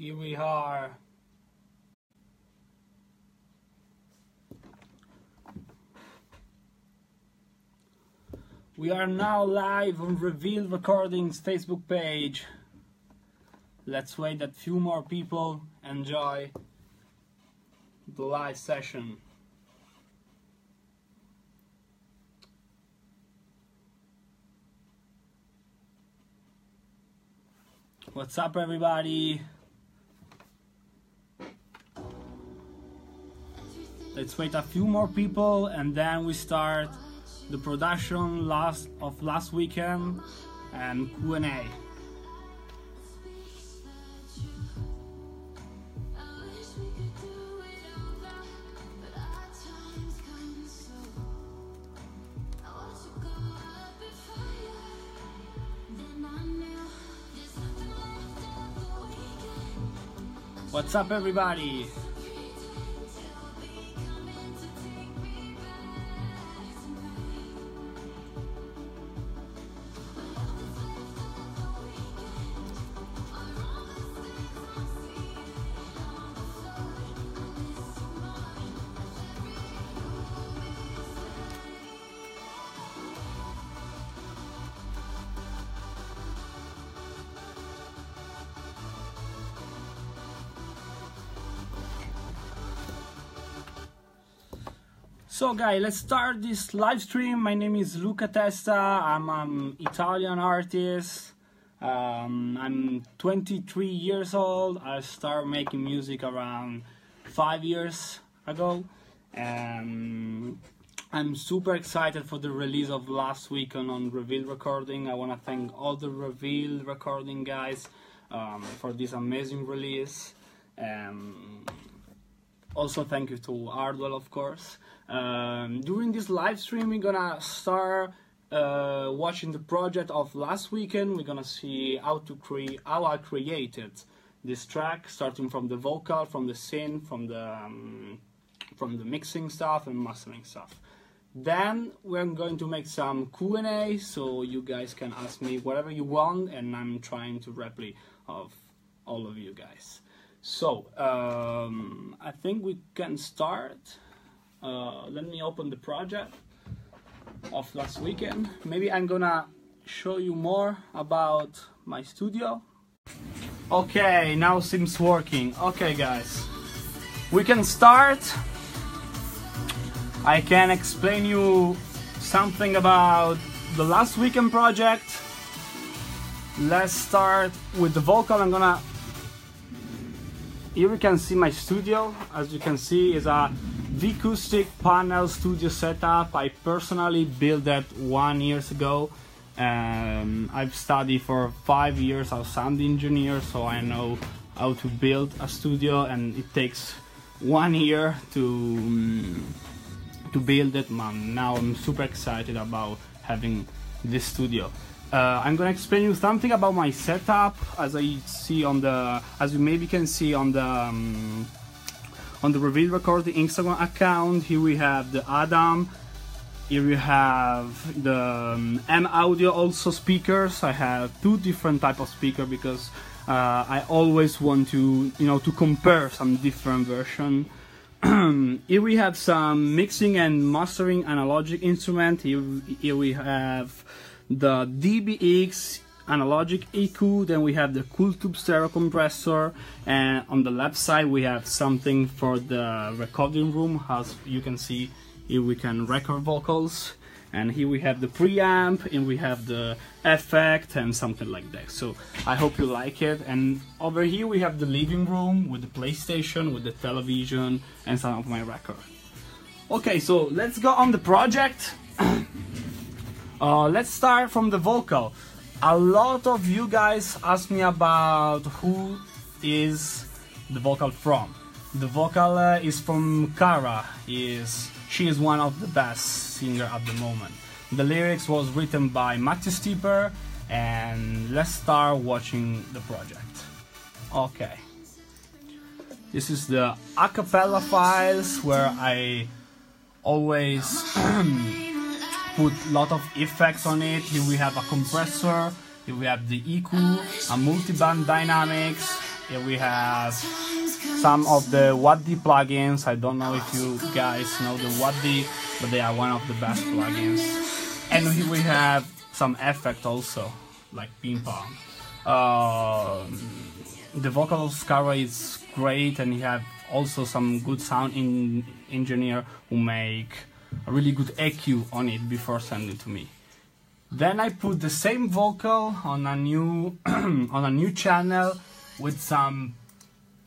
Here we are. We are now live on Reveal Recordings Facebook page. Let's wait that few more people enjoy the live session. What's up, everybody? Let's wait a few more people and then we start the production of last weekend and Q&A. What's up, everybody? So guys, let's start this live stream. My name is Luca Testa. I'm an Italian artist. I'm 23 years old. I started making music around 5 years ago. I'm super excited for the release of last weekend on Reveal Recording. I want to thank all the Reveal Recording guys for this amazing release. Also thank you to Hardwell, of course. During this live stream we're gonna start watching the project of last weekend. We're gonna see how I created this track, starting from the vocal, from the synth, from the mixing stuff and mastering stuff. Then we're going to make some Q&A, so you guys can ask me whatever you want and I'm trying to reply of all of you guys. So I think we can start. Let me open the project of last weekend. Maybe I'm gonna show you more about my studio. Okay, now seems working. Okay guys, we can start. I can explain you something about the last weekend project. Let's start with the vocal. Here you can see my studio. As you can see, is a acoustic panel studio setup. I personally built that 1 year ago. I've studied for 5 years as a sound engineer, so I know how to build a studio, and it takes 1 year to build it. Man, now I'm super excited about having this studio. I'm gonna explain you something about my setup. As you maybe can see on the Reveal Recording Instagram account. Here we have the Adam. Here we have the M Audio also speakers. I have 2 different type of speaker because I always want to to compare some different version. Here we have some mixing and mastering analogic instrument. Here we have the DBX analogic EQ, then we have the Cool Tube stereo compressor, and on the left side we have something for the recording room. As you can see, here we can record vocals, and here we have the preamp, and we have the effect and something like that. So I hope you like it. And over here we have the living room with the PlayStation, with the television, and some of my record. Okay, so let's go on the project. Let's start from the vocal. A lot of you guys ask me about who is the vocal from. The vocal is from Cara. She is one of the best singer at the moment. The lyrics was written by Matthew Steeper, and let's start watching the project. Okay. This is the acapella files where I always put a lot of effects on it. Here we have a compressor, here we have the EQ, a multiband dynamics, Here we have some of the WAD plugins. I don't know if you guys know the WAD, but they are one of the best plugins. And here we have some effect also, like ping pong. The vocal Scala is great, and you have also some good sound engineer who make a really good EQ on it before sending it to me. Then I put the same vocal on a new on a new channel with some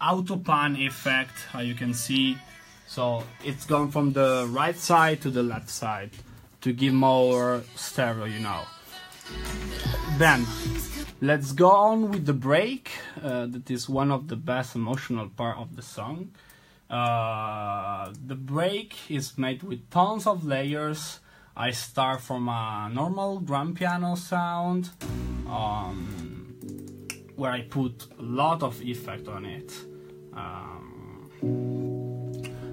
auto pan effect, how you can see. So it's gone from the right side to the left side to give more stereo, you know. Then let's go on with the break. That is one of the best emotional part of the song. The break is made with tons of layers. I start from a normal drum piano sound, where I put a lot of effect on it.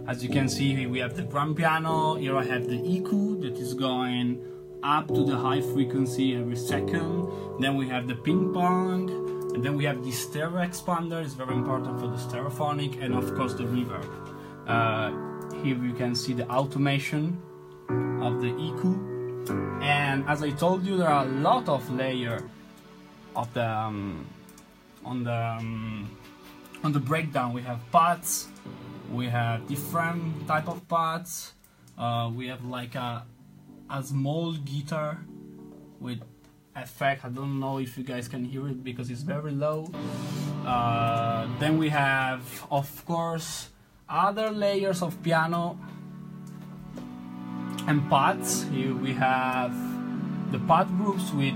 As you can see, we have the drum piano. Here I have the EQ that is going up to the high frequency every second. Then we have the ping pong, and then we have the stereo expander. It's very important for the stereophonic, and of course the reverb. Here you can see the automation of the EQ, and as I told you, there are a lot of layers of the on the breakdown. We have pads, we have different type of pads. We have like a small guitar with effect. I don't know if you guys can hear it because it's very low. Then we have, of course, other layers of piano and pads. Here we have the pad groups with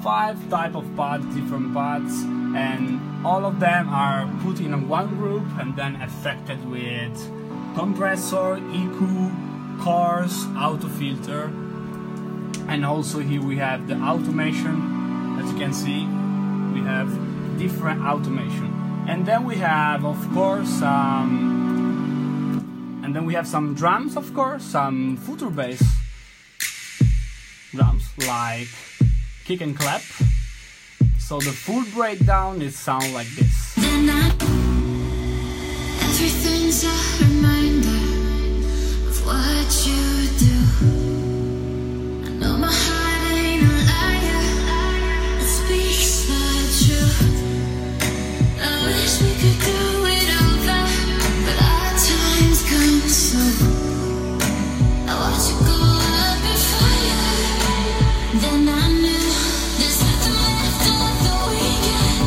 5 type of pads, different pads, and all of them are put in one group and then affected with compressor, EQ, chorus, auto filter. And also here we have the automation. As you can see, we have different automation. And then we have, of course, some drums, of course, some future bass drums like kick and clap. So the full breakdown is sound like this. Everything's a reminder of what you do. I know my heart ain't a liar, it speaks the truth. I wish we could do it over, but our time's come soon. I watch you go up in fire, then I knew there's nothing left of the weekend.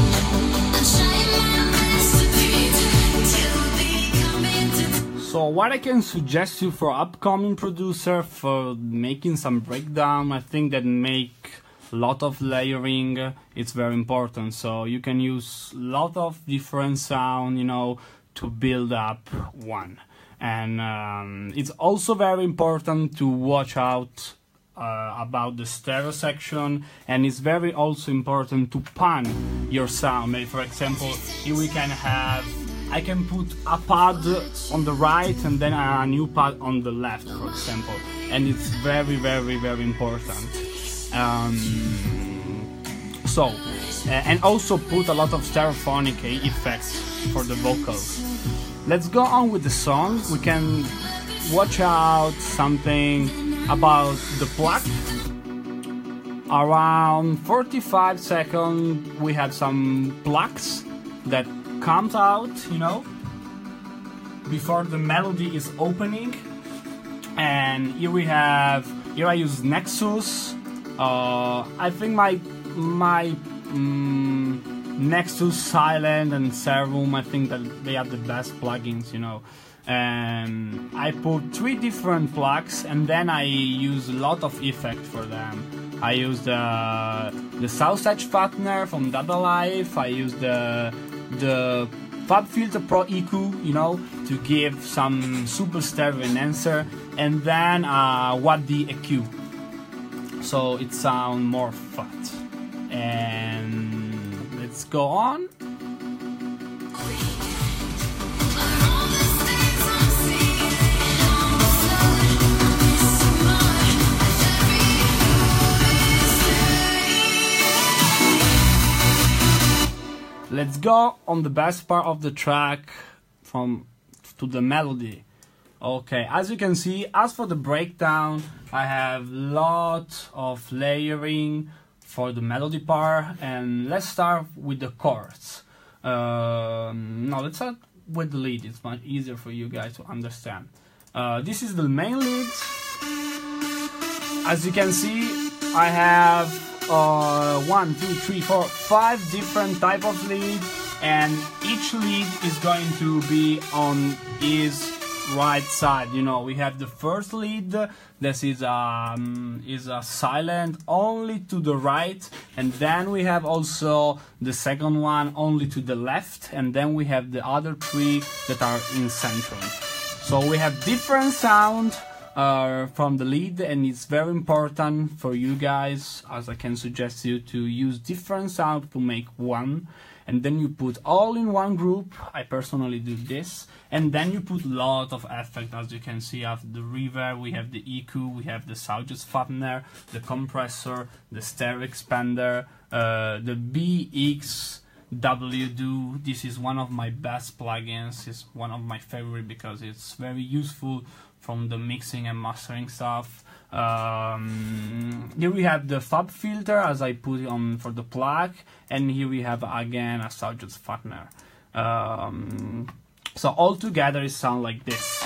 I'm trying my best to pretend till we come into. So what I can suggest you for upcoming producer for making some breakdown, I think that make a lot of layering, it's very important. So you can use a lot of different sound, you know, to build up one. And it's also very important to watch out about the stereo section, and it's very also important to pan your sound. Maybe, for example, here we can have, I can put a pad on the right and then a new pad on the left, for example, and it's very, very, very important. And also put a lot of stereophonic effects for the vocals. Let's go on with the song. We can watch out something about the pluck. Around 45 seconds we have some plucks that comes out, you know, before the melody is opening. And here I use Nexus. I think my Nexus, Silent and Serum, I think that they are the best plugins, you know. And I put 3 different plugs, and then I use a lot of effect for them. I use the Sausage Fattener from Dada Life. I use the Fab Filter Pro EQ, you know, to give some super stereo enhancer, and then WAD EQ, so it sounds more fat. And let's go on. let's go on the best part of the track to the melody. Okay, as you can see, as for the breakdown, I have lot of layering for the melody part, and let's start with the chords. No, let's start with the lead. It's much easier for you guys to understand. This is the main lead. As you can see, I have 1, 2, 3, 4, 5 different type of lead, and each lead is going to be on its right side. You know, we have the first lead. This is a silent only to the right, and then we have also the second one only to the left, and then we have the other 3 that are in central. So we have different sound from the lead, and it's very important for you guys, as I can suggest you to use different sound to make one, and then you put all in one group. I personally do this, and then you put lot of effect. As you can see, after the reverb, we have the EQ, we have the Saugus flattener, the compressor, the stereo expander, the BXW. This is one of my best plugins. It's one of my favorite because it's very useful from the mixing and mastering stuff. Here we have the fab filter, as I put it on for the plug, and here we have again a Saugus flattener. So all together it sounds like this.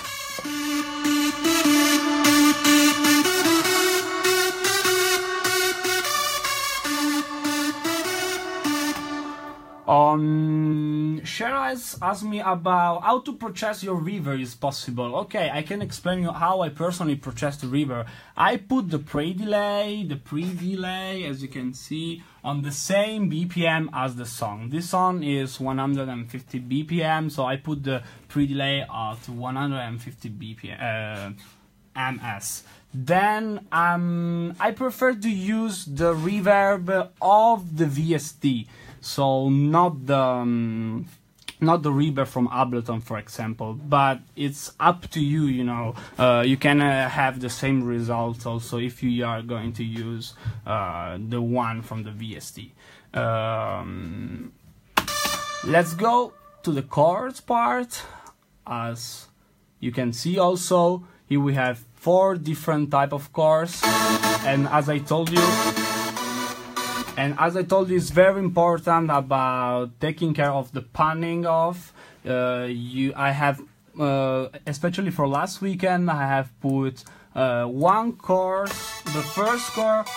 Sheraz asked me about how to process your reverb is possible. Okay, I can explain you how I personally process the reverb. I put the pre-delay, as you can see, on the same BPM as the song. This song is 150 BPM, so I put the pre-delay at 150 BPM ms. Then I prefer to use the reverb of the VST. So not the reverb from Ableton, for example, but it's up to you. You know, you can have the same results also if you are going to use the one from the VST. Let's go to the chords part. As you can see, also here we have 4 different type of chords, and as I told you, it's very important about taking care of the panning of. I have, especially for last weekend, I have put one chord, the first chord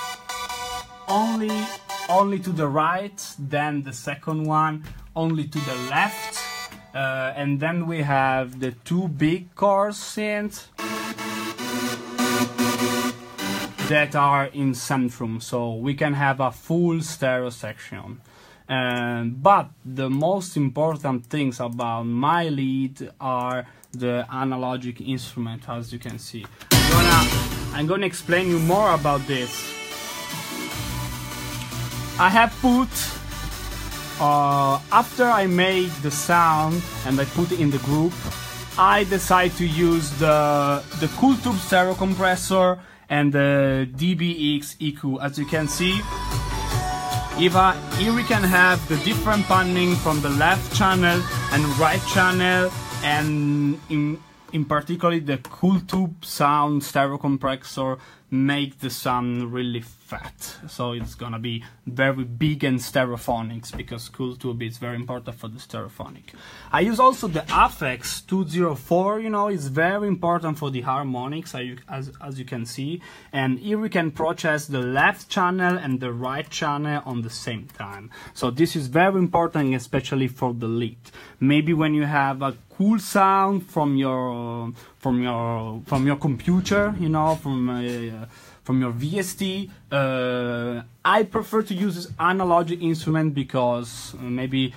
only to the right, then the second one only to the left, and then we have the 2 big chords synth that are in centrum, so we can have a full stereo section. But the most important things about my lead are the analogic instrument, as you can see. I'm gonna explain you more about this. I have put, after I made the sound and I put it in the group, I decide to use the Cooltube stereo compressor and the DBX EQ. As you can see, here we can have the different panning from the left channel and right channel, and in particular the Cooltube sound stereo compressor make the sound really fat, so it's gonna be very big and stereophonics, because Cooltube is very important for the stereophonic. I use also the Afex 204, you know, it's very important for the harmonics, as you can see, and here we can process the left channel and the right channel on the same time. So this is very important, especially for the lead. Maybe when you have a cool sound from your computer, you know, from your VST, I prefer to use this analogic instrument because maybe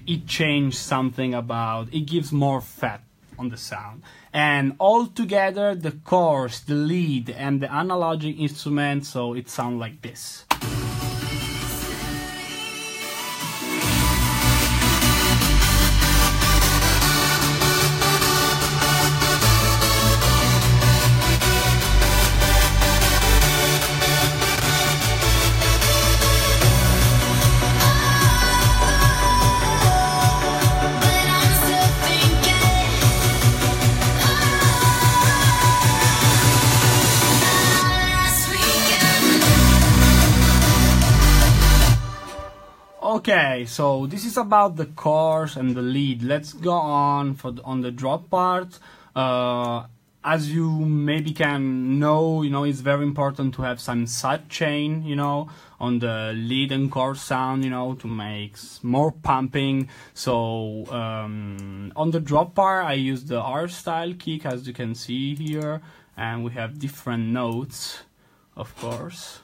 it changed something about, it gives more fat on the sound. And all together, the chorus, the lead, and the analogic instrument, so it sounds like this. Okay, so this is about the chorus and the lead. Let's go on on the drop part. As you maybe can know, it's very important to have some side chain, on the lead and chorus sound, to make more pumping. So on the drop part, I use the R-style kick, as you can see here, and we have different notes, of course.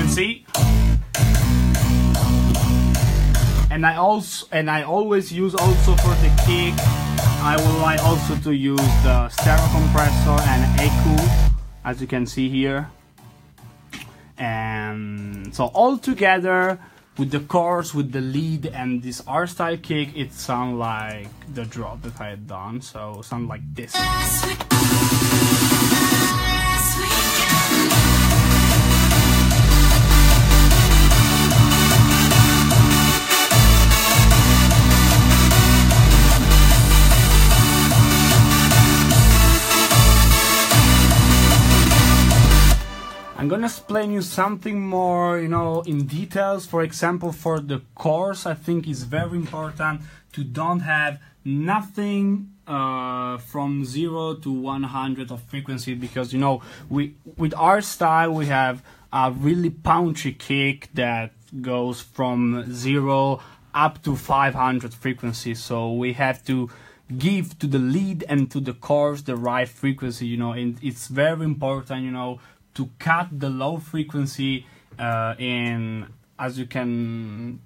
See, and I always use also for the kick. I would like also to use the stereo compressor and EQ, as you can see here. And so all together with the chorus, with the lead, and this R-style kick, it sounds like the drop that I had done. So it sounds like this. I'm gonna explain you something more, in details. For example, for the chorus, I think it's very important to don't have nothing from 0 to 100 of frequency, because with our style we have a really punchy kick that goes from 0 up to 500 frequency. So we have to give to the lead and to the chorus the right frequency, and it's very important, to cut the low frequency in, as you can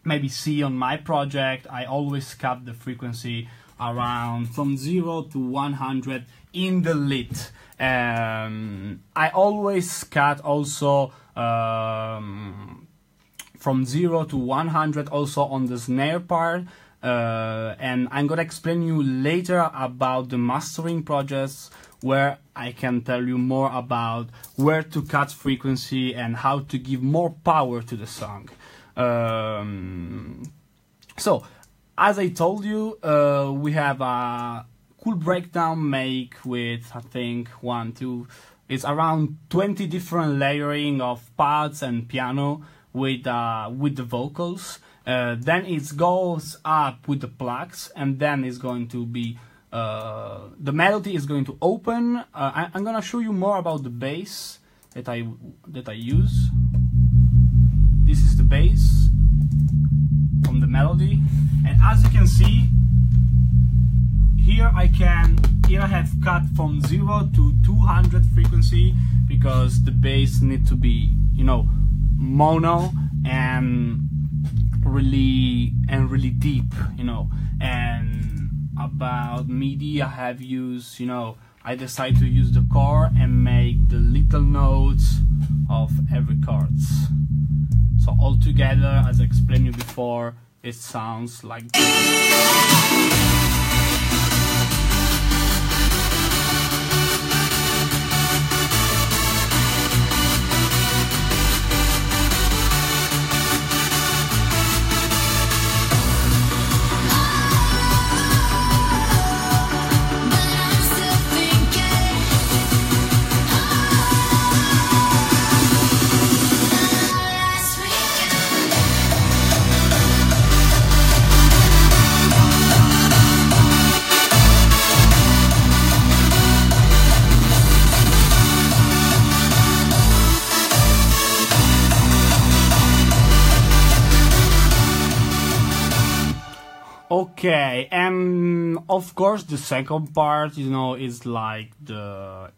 maybe see on my project, I always cut the frequency around from 0 to 100 in the lead. I always cut also from 0 to 100 also on the snare part. And I'm gonna explain you later about the mastering projects, where I can tell you more about where to cut frequency and how to give more power to the song. So, as I told you, we have a cool breakdown make with, I think, it's around 20 different layering of pads and piano with the vocals. Then it goes up with the plugs, and then it's going to be the melody is going to open. I'm gonna show you more about the bass that I use. This is the bass from the melody, and as you can see here, I have cut from 0 to 200 frequency, because the bass need to be mono and really deep, and about MIDI I have used, I decided to use the core and make the little notes of every chords. So all together, as I explained you before, it sounds like this. Okay, and of course the second part, is like the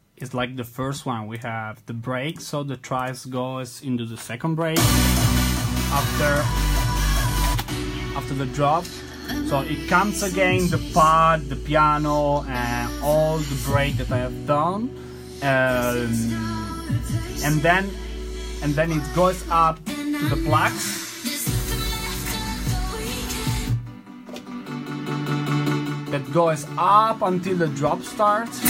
first one. We have the break, so the trice goes into the second break after the drop. So it comes again, the pad, the piano, and all the break that I have done, and then it goes up to the plugs. That goes up until the drop starts,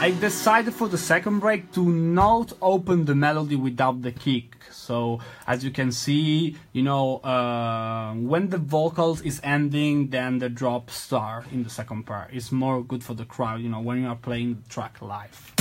I decided for the second break to not open the melody without the kick. So as you can see, you know, when the vocals is ending, then the drop start in the second part. It's more good for the crowd, you know, when you are playing the track live.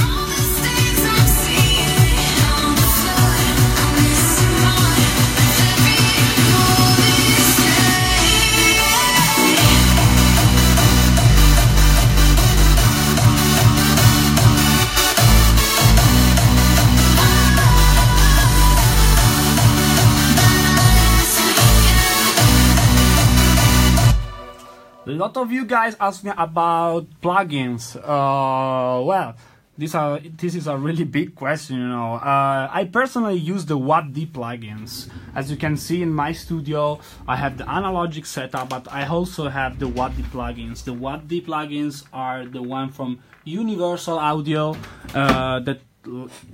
A lot of you guys ask me about plugins. Well, this is a really big question, you know. I personally use the WAD plugins. As you can see in my studio, I have the analogic setup, but I also have the WAD plugins. The WAD plugins are the one from Universal Audio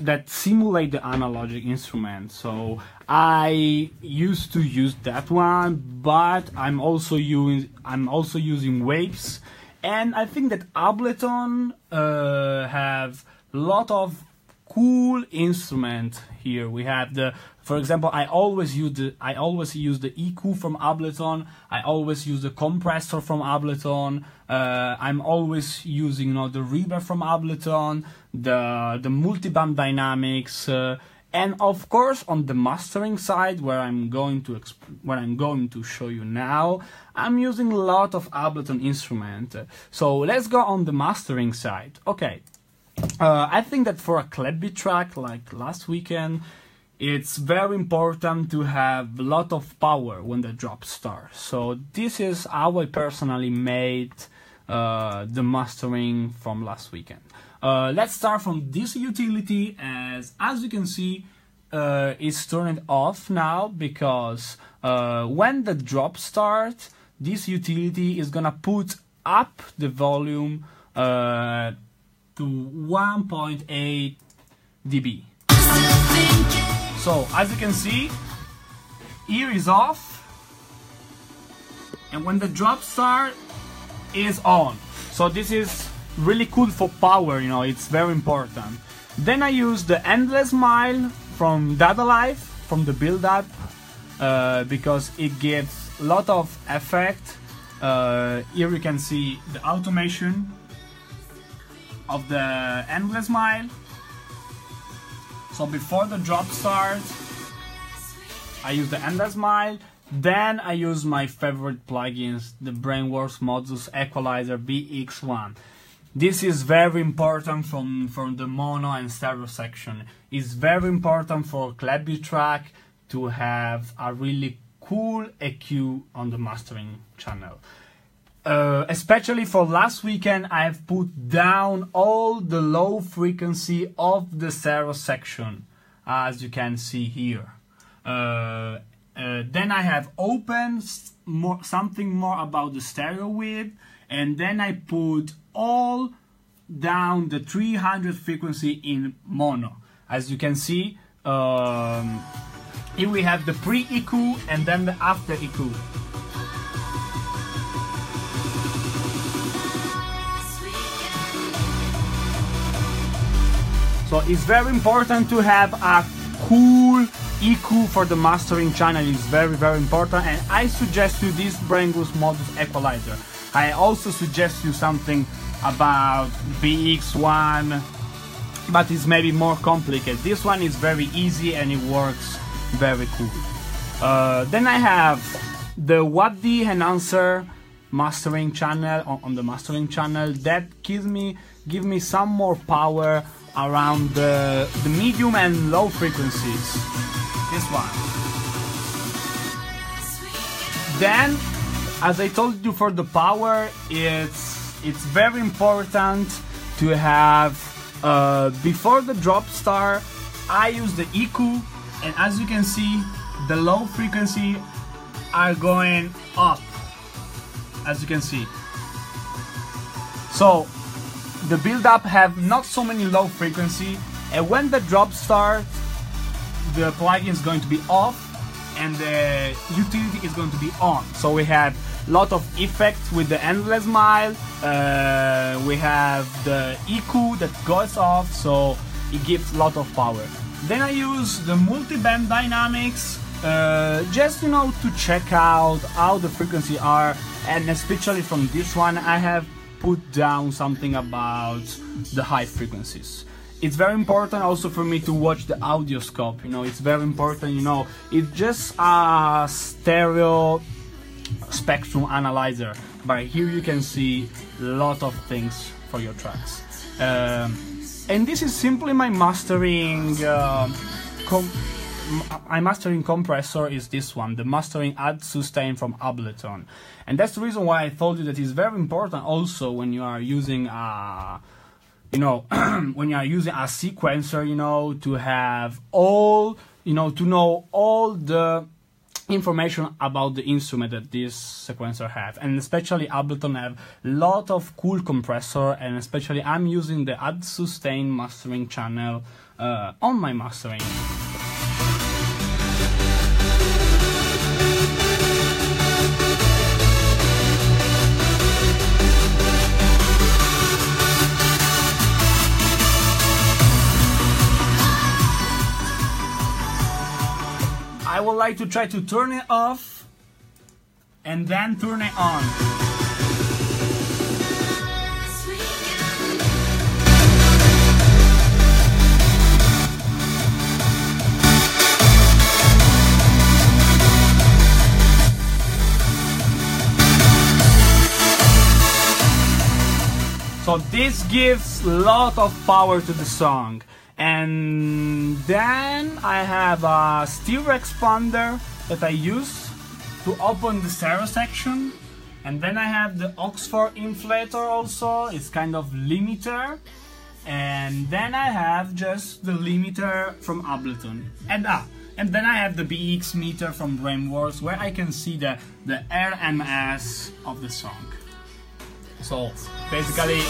that simulate the analogic instrument. So I used to use that one, but I'm also using Waves, and I think that Ableton have a lot of cool instrument here. We have for example, I always use the EQ from Ableton. I always use the compressor from Ableton. I'm always using, you know, the reverb from Ableton, the multiband dynamics, and of course on the mastering side, where I'm going to show you now, I'm using a lot of Ableton instrument. So let's go on the mastering side. Okay, I think that for a clap beat track like last weekend, it's very important to have a lot of power when the drop starts. So this is how I personally made the mastering from last weekend. Let's start from this utility. As you can see, it's turned off now because when the drop starts, this utility is gonna put up the volume to 1.8 dB. So as you can see, ear is off, and when the drop start is on. So this is really cool for power, you know, it's very important. Then I use the Endless Mile from Dada Life, from the build up, because it gives a lot of effect. Here you can see the automation of the Endless Mile. So before the drop starts, I use the Endless Mile. Then I use my favorite plugins, the Brainworks Modulus Equalizer BX1. This is very important from the mono and stereo section. It's very important for clap beat track to have a really cool EQ on the mastering channel. Especially for last weekend, I've put down all the low frequency of the stereo section, as you can see here. Then I have opened something more about the stereo width, and then I put all down the 300 frequency in mono. As you can see, here we have the pre-EQ and then the after EQ. So it's very important to have a cool EQ for the mastering channel. It's very, very important, and I suggest you this Brainworks Modulus Equalizer. I also suggest you something about BX1, but it's maybe more complicated. This one is very easy and it works very cool. Then I have the WAD enhancer mastering channel on the mastering channel that give me some more power around the medium and low frequencies. This one. Then, as I told you, for the power, it's very important to have before the drop start, I use the EQ, and as you can see, the low frequency are going up, as you can see. So the build up have not so many low frequency, and when the drop starts, the plugin is going to be off and the utility is going to be on. So we have lot of effects with the endless mile. We have the EQ that goes off, so it gives a lot of power. Then I use the multi-band dynamics, just to check out how the frequencies are, and especially from this one I have put down something about the high frequencies. It's very important also for me to watch the audio scope, it's very important, it's just a stereo spectrum analyzer, but here you can see a lot of things for your tracks. And this is simply my mastering my mastering compressor is this one, the mastering add sustain from Ableton. And that's the reason why I told you that it's very important also when you are using a when you are using a sequencer, to have all, to know all the information about the instrument that this sequencer have. And especially Ableton have a lot of cool compressor, and especially I'm using the add sustain mastering channel on my mastering. I would like to try to turn it off and then turn it on. So this gives a lot of power to the song. And then I have a stereo expander that I use to open the stereo section. And then I have the Oxford inflator also, it's kind of limiter. And then I have just the limiter from Ableton. And then I have the BX meter from Brainworks, where I can see the RMS of the song. So basically,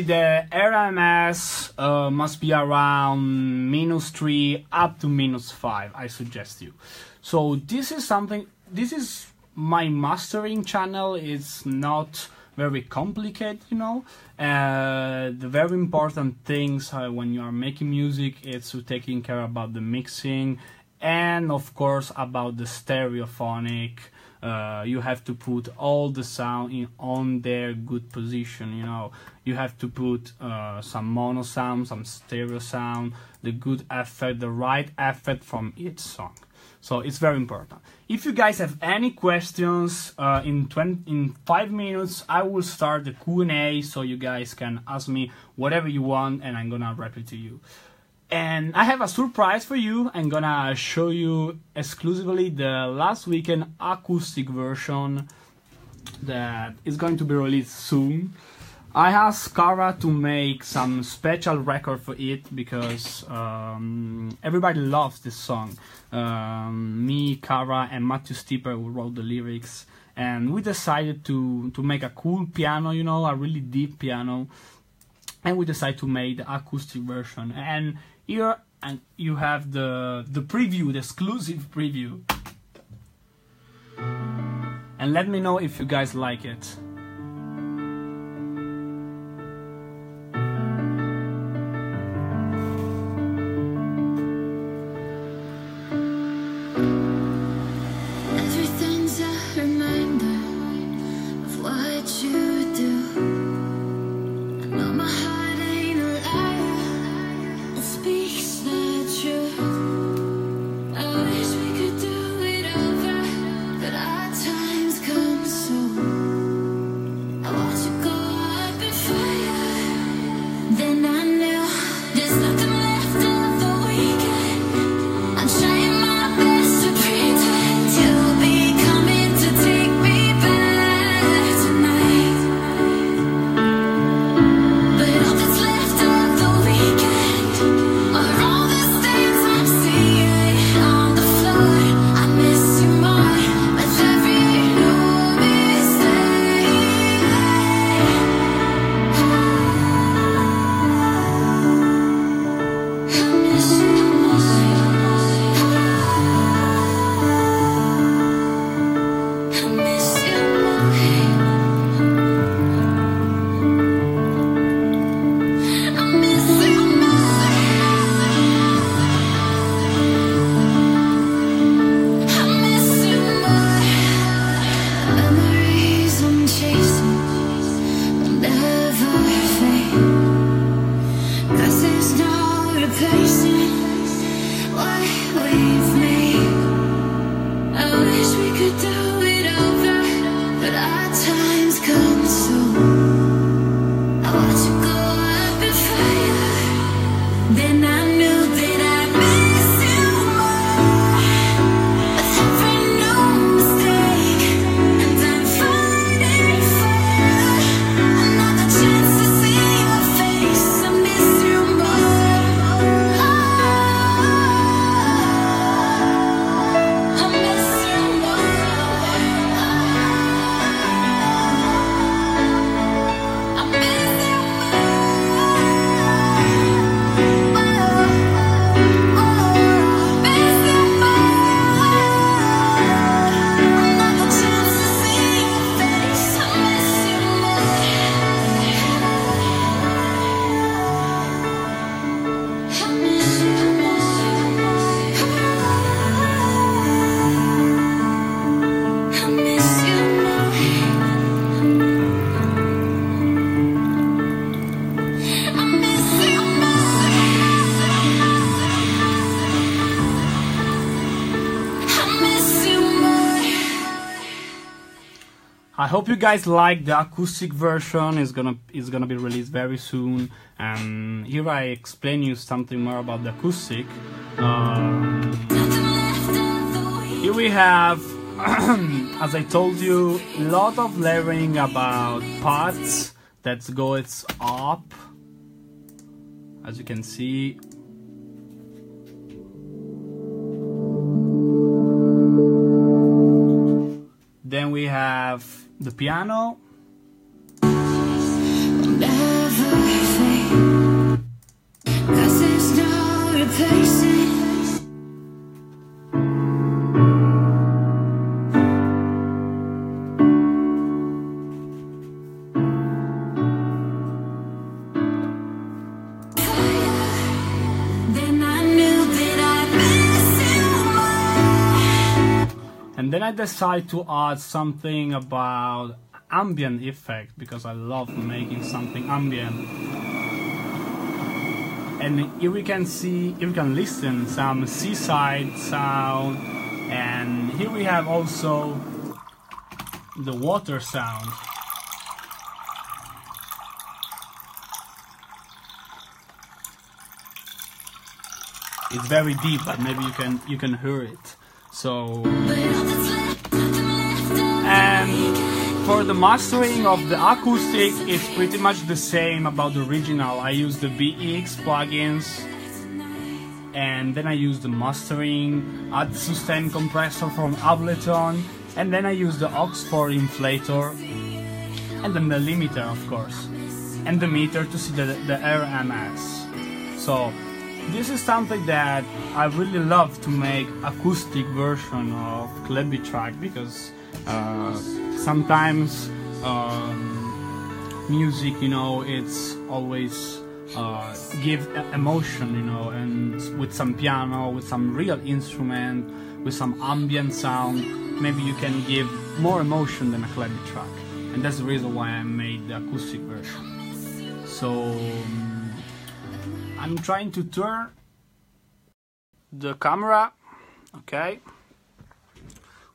the RMS must be around -3 up to -5, I suggest you. So this is my mastering channel. It's not very complicated, The very important things when you are making music is to taking care about the mixing, and of course about the stereophonic. You have to put all the sound on their good position, You have to put some mono sound, some stereo sound, the good effect, the right effect from each song. So it's very important. If you guys have any questions, in 5 minutes I will start the Q&A, so you guys can ask me whatever you want and I'm gonna reply to you. And I have a surprise for you. I'm gonna show you exclusively the last weekend acoustic version that is going to be released soon. I asked Cara to make some special record for it because everybody loves this song. Me, Cara, and Matthew Stipper, who wrote the lyrics, and we decided to make a cool piano, a really deep piano, and we decided to make the acoustic version. And here you have the preview, the exclusive preview, and let me know if you guys like it. I hope you guys like the acoustic version. It's gonna be released very soon. And here I explain you something more about the acoustic. Here we have, as I told you, a lot of layering about parts that goes up, as you can see. Then we have the piano. And then I decide to add something about ambient effect, because I love making something ambient. And here we can see, here we can listen some seaside sound, and here we have also the water sound. It's very deep, but maybe you can hear it. So, and for the mastering of the acoustic, it's pretty much the same about the original. I use the BX plugins, and then I use the mastering, add sustain compressor from Ableton, and then I use the aux4 inflator, and then the limiter, of course, and the meter to see the RMS. So this is something that I really love to make acoustic version of Klebi track, because sometimes music, you know, it's always give emotion, you know, and with some piano, with some real instrument, with some ambient sound, maybe you can give more emotion than a Klebi track, and that's the reason why I made the acoustic version. So I'm trying to turn the camera. Okay,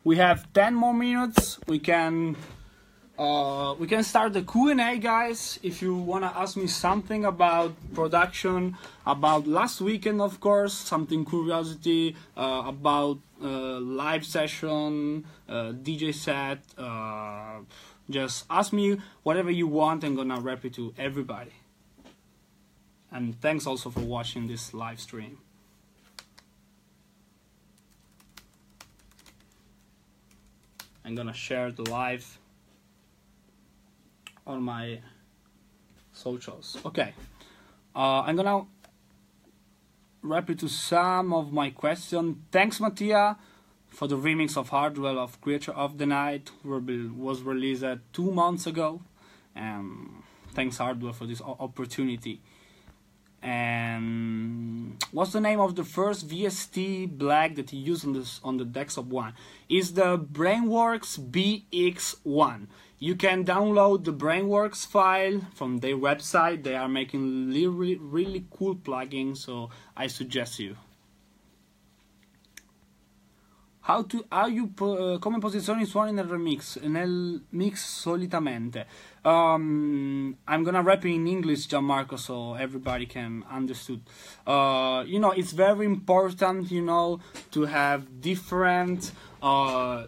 we have 10 more minutes. We can start the Q&A, guys. If you wanna ask me something about production, about last weekend, of course, something curiosity about live session, DJ set, just ask me whatever you want. I'm gonna rep it to everybody. And thanks also for watching this live stream. I'm gonna share the live on my socials. Okay, I'm gonna wrap it to some of my questions. Thanks, Mattia, for the remix of Hardwell of Creature of the Night, was released 2 months ago. Thanks, Hardwell, for this opportunity. And what's the name of the first VST Black that you use on the Desktop One? Is the Brainworks BX1. You can download the Brainworks file from their website. They are making really cool plugins, so I suggest you. How you come posizioni i suoni nel remix? Nel mix solitamente. I'm gonna rap in English, Gianmarco, so everybody can understood. You know, it's very important, you know, to have different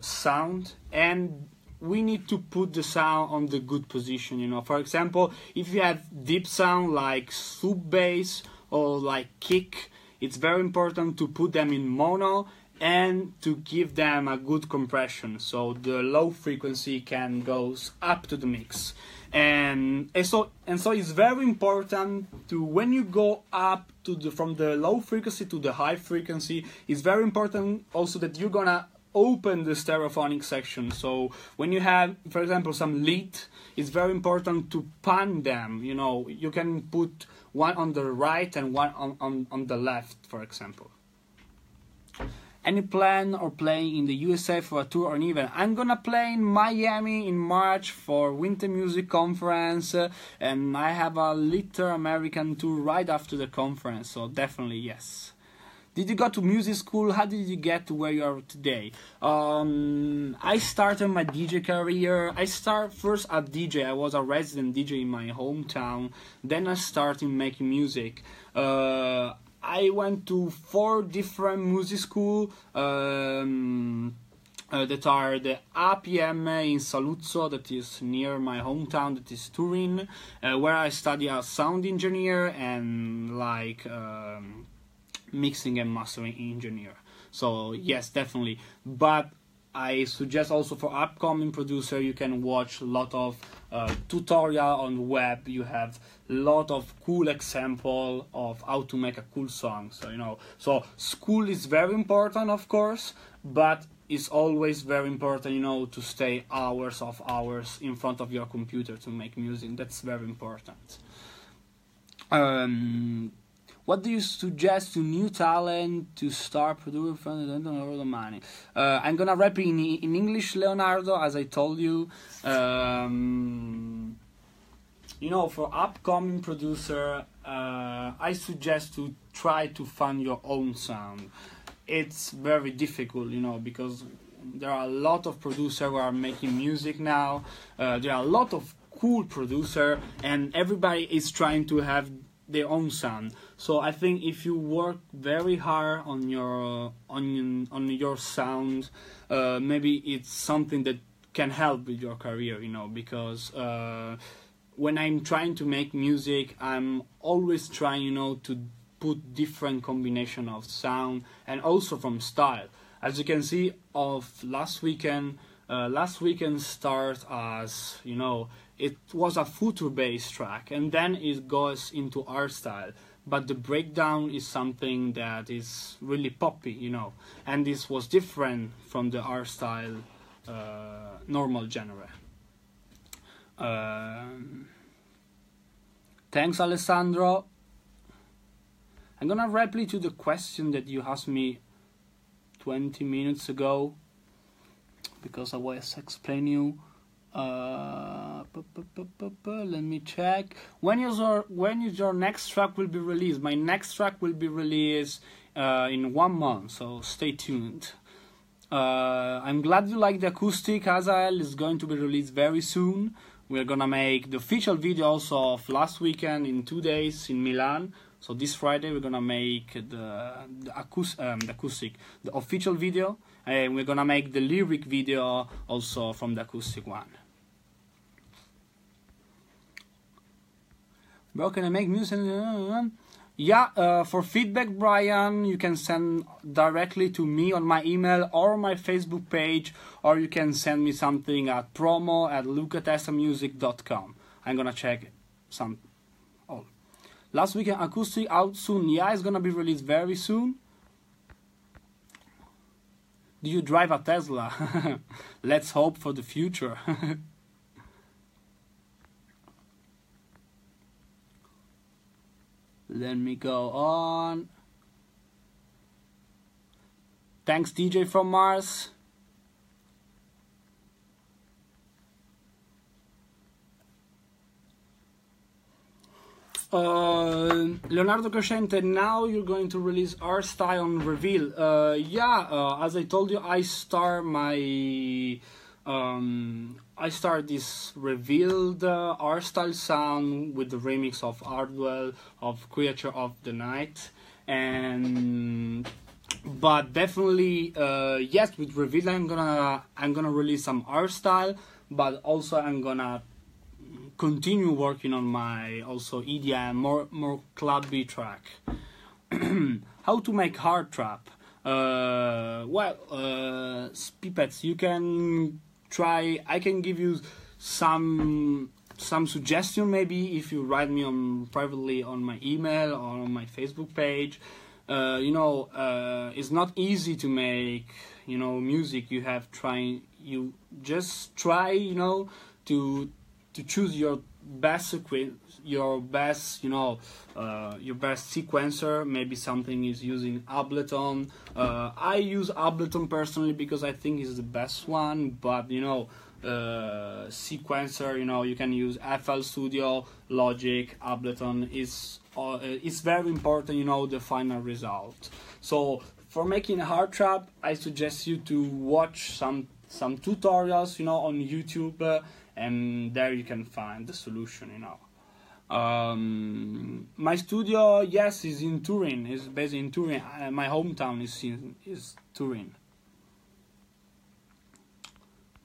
sound, and we need to put the sound on the good position, you know. For example, if you have deep sound like sub bass or like kick, it's very important to put them in mono and to give them a good compression, so the low frequency can goes up to the mix. And so it's very important to, when you go up to from the low frequency to the high frequency, it's very important also that you're gonna open the stereophonic section. So when you have, for example, some lead, it's very important to pan them. You know, you can put one on the right and one on the left, for example. Any plan or playing in the USA for a tour or an event? I'm gonna play in Miami in March for Winter Music Conference, and I have a Little American tour right after the conference, so definitely yes. Did you go to music school? How did you get to where you are today? I started my DJ career. I started first at DJ. I was a resident DJ in my hometown. Then I started making music. I went to 4 different music schools. That are the APM in Saluzzo, that is near my hometown, that is Turin, where I study as sound engineer and like mixing and mastering engineer. So yes, definitely. But I suggest also for upcoming producer, you can watch a lot of tutorial on the web. You have a lot of cool example of how to make a cool song. So so school is very important, of course, but it's always very important, to stay hours in front of your computer to make music. That's very important. What do you suggest to new talent to start producing from the money? I'm gonna rap in English, Leonardo, as I told you. For upcoming producer, I suggest to try to find your own sound. It's very difficult, because there are a lot of producers who are making music now. There are a lot of cool producers, and everybody is trying to have their own sound. So I think if you work very hard on your sound, maybe it's something that can help with your career. Because when I'm trying to make music, I'm always trying, to put different combination of sound and also from style. As you can see, of last weekend starts as it was a future bass track, and then it goes into art style. But the breakdown is something that is really poppy, and this was different from the art style normal genre. Thanks, Alessandro. I'm gonna reply to the question that you asked me 20 minutes ago, because I was explaining you. Let me check. When is your next track will be released? My next track will be released in 1 month, so stay tuned. I'm glad you like the acoustic. Azael is going to be released very soon. We're gonna make the official video also of last weekend in 2 days in Milan. So this Friday we're gonna make the official video, and we're gonna make the lyric video also from the acoustic one. Bro, can I make music? Yeah, for feedback, Brian, you can send directly to me on my email or my Facebook page, or you can send me something at promo@lucatestamusic.com. I'm gonna check some. Oh, last weekend acoustic out soon. Yeah, it's gonna be released very soon. Do you drive a Tesla? Let's hope for the future. Let me go on. Thanks, DJ from Mars. Leonardo Crescente, now you're going to release art style on Reveal. As I told you, I start this revealed art style sound with the remix of Hardwell of Creature of the Night, but definitely yes, with Reveal I'm gonna release some art style, but also I'm gonna continue working on my also EDM more clubby track. How to make hard trap? Pipettes, you can try. I can give you some suggestion maybe if you write me privately on my email or on my Facebook page. It's not easy to make music. You just try to choose your best sequencer. Maybe something is using Ableton. I use Ableton personally because I think it's the best one, but sequencer, you can use FL Studio, Logic, Ableton is it's very important, you know, the final result. So for making a hard trap, I suggest you to watch some tutorials, you know, on YouTube, and there you can find the solution, you know. My studio, yes, is in Turin. Is based in Turin. My hometown is Turin.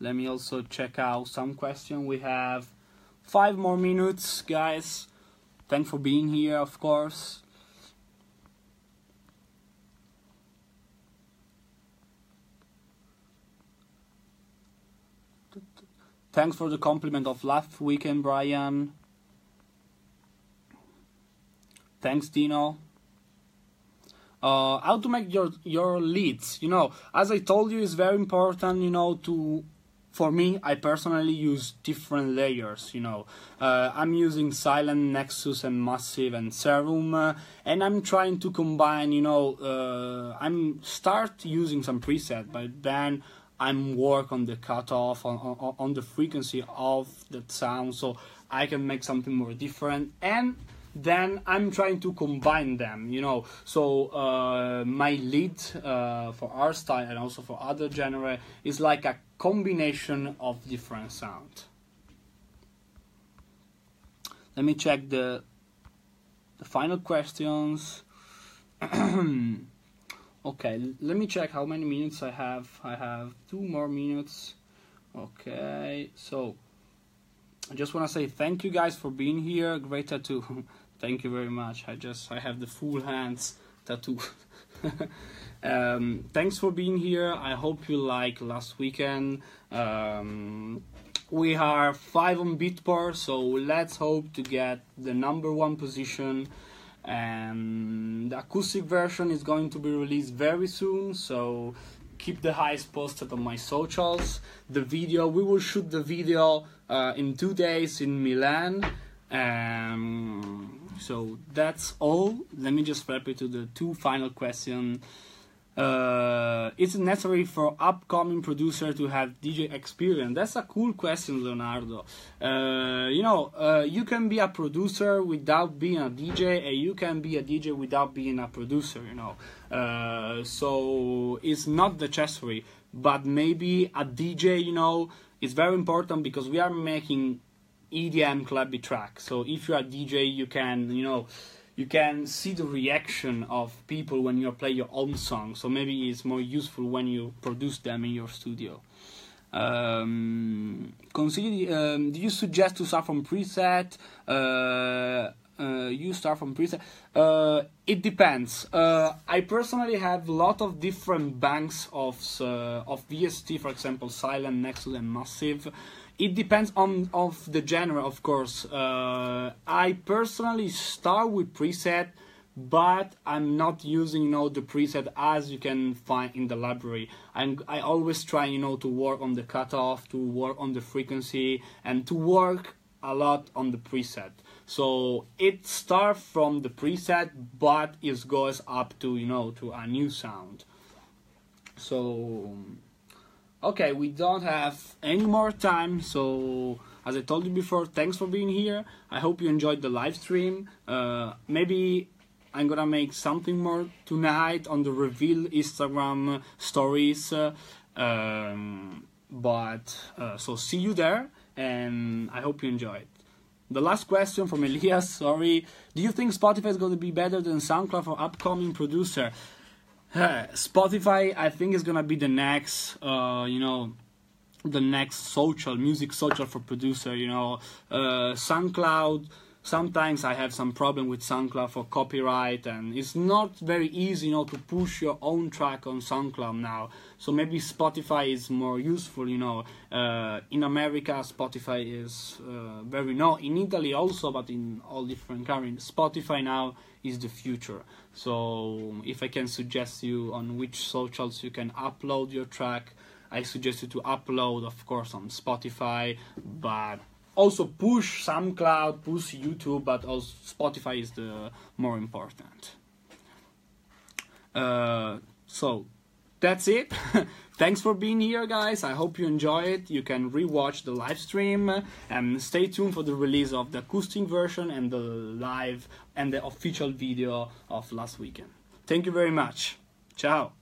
Let me also check out some question. We have 5 more minutes, guys. Thanks for being here, of course. Thanks for the compliment of last weekend, Brian. Thanks, Dino. How to make your leads? You know, as I told you, it's very important, you know, for me, I personally use different layers, you know. I'm using Silent, Nexus, and Massive, and Serum, and I'm trying to combine, you know, I'm start using some preset, but then I'm work on the cutoff, on the frequency of that sound, so I can make something more different, and then I'm trying to combine them, you know. So my lead for our style and also for other genre is like a combination of different sound. Let me check the final questions. Okay, let me check how many minutes I have. I have 2 more minutes. Okay, so I just want to say thank you guys for being here. Great tattoo. Thank you very much. I have the full hands tattoo. Thanks for being here. I hope you like last weekend. We are 5 on Beatport, so let's hope to get the #1 position. And the acoustic version is going to be released very soon, so keep the eyes posted on my socials. The video, we will shoot the video in 2 days in Milan. So that's all. Let me just flip it to the 2 final questions. Is it necessary for upcoming producer to have DJ experience? That's a cool question, Leonardo. You know, you can be a producer without being a DJ, and you can be a DJ without being a producer, you know. So it's not necessary, but maybe a DJ, you know, is very important because we are making EDM clubby track. So if you're a DJ, you can, you know, you can see the reaction of people when you play your own song. So maybe it's more useful when you produce them in your studio. Do you suggest to start from preset? You start from preset. It depends. I personally have a lot of different banks of VST, for example, Silent, Nexus, and Massive. It depends on the genre, of course. I personally start with preset, but I'm not using, you know, the preset as you can find in the library. I always try, you know, to work on the cutoff, to work on the frequency, and to work a lot on the preset. So it starts from the preset, but it goes up to, you know, to a new sound. So okay, we don't have any more time, so as I told you before, thanks for being here. I hope you enjoyed the live stream. Maybe I'm gonna make something more tonight on the reveal Instagram stories. So see you there, and I hope you enjoyed. The last question from Elias, sorry. Do you think Spotify is going to be better than SoundCloud for upcoming producer? Spotify, I think, is gonna be the next, you know, the next music social for producer. You know, SoundCloud. Sometimes I have some problem with SoundCloud for copyright, and it's not very easy, you know, to push your own track on SoundCloud now. So maybe Spotify is more useful, you know. In America, Spotify is very in Italy also, but in all different countries, Spotify now is the future. So if I can suggest you on which socials you can upload your track, I suggest you to upload, of course, on Spotify, but also push SoundCloud, push YouTube, but also Spotify is the more important. So that's it. Thanks for being here, guys. I hope you enjoy it. You can rewatch the live stream and stay tuned for the release of the acoustic version and the live and the official video of last weekend. Thank you very much. Ciao.